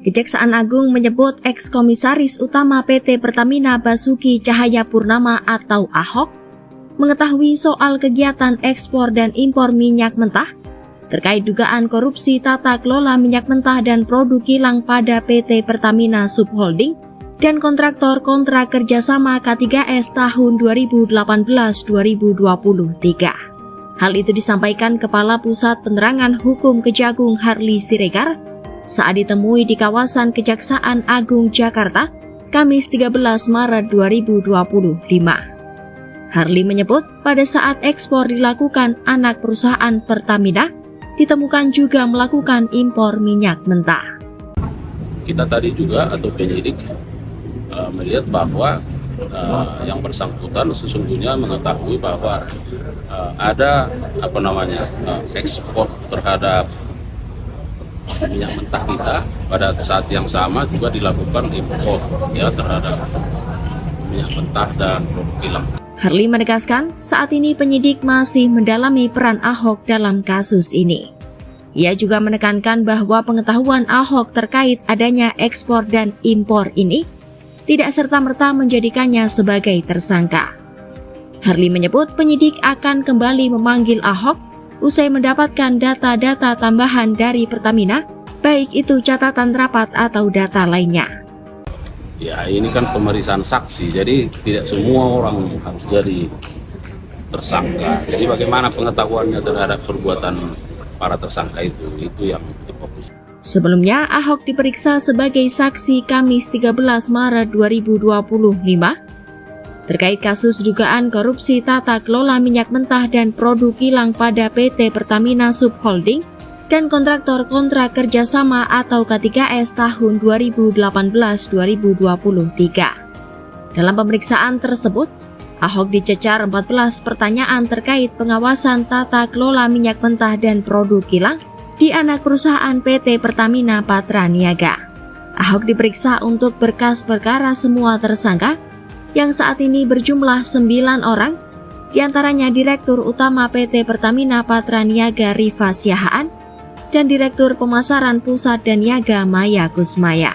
Kejaksaan Agung menyebut eks-komisaris utama PT Pertamina Basuki Cahayapurnama atau Ahok mengetahui soal kegiatan ekspor dan impor minyak mentah terkait dugaan korupsi tata kelola minyak mentah dan produk kilang pada PT Pertamina Subholding dan kontraktor kontrak kerjasama K3S tahun 2018-2023. Hal itu disampaikan Kepala Pusat Penerangan Hukum Kejagung Harli Siregar saat ditemui di kawasan Kejaksaan Agung Jakarta, Kamis 13 Maret 2025. Harli menyebut pada saat ekspor dilakukan anak perusahaan Pertamina, ditemukan juga melakukan impor minyak mentah. Kita tadi juga atau penyidik melihat bahwa yang bersangkutan sesungguhnya mengetahui bahwa ada ekspor terhadap minyak mentah kita, pada saat yang sama juga dilakukan impor terhadap minyak mentah dan produk kilang. Harli menegaskan saat ini penyidik masih mendalami peran Ahok dalam kasus ini. Ia juga menekankan bahwa pengetahuan Ahok terkait adanya ekspor dan impor ini tidak serta-merta menjadikannya sebagai tersangka. Harli menyebut penyidik akan kembali memanggil Ahok usai mendapatkan data-data tambahan dari Pertamina, baik itu catatan rapat atau data lainnya. Ya, ini kan pemeriksaan saksi, jadi tidak semua orang harus jadi tersangka. Jadi bagaimana pengetahuannya terhadap perbuatan para tersangka itu yang difokus. Sebelumnya, Ahok diperiksa sebagai saksi Kamis 13 Maret 2025 terkait kasus dugaan korupsi tata kelola minyak mentah dan produk kilang pada PT Pertamina Subholding dan kontraktor kontrak kerjasama atau K3S tahun 2018-2023. Dalam pemeriksaan tersebut, Ahok dicecar 14 pertanyaan terkait pengawasan tata kelola minyak mentah dan produk kilang di anak perusahaan PT Pertamina Patra Niaga. Ahok diperiksa untuk berkas perkara semua tersangka yang saat ini berjumlah 9 orang, diantaranya Direktur Utama PT Pertamina Patra Niaga Rifa Siahaan dan Direktur Pemasaran Pusat dan Niaga Maya Kusmaya.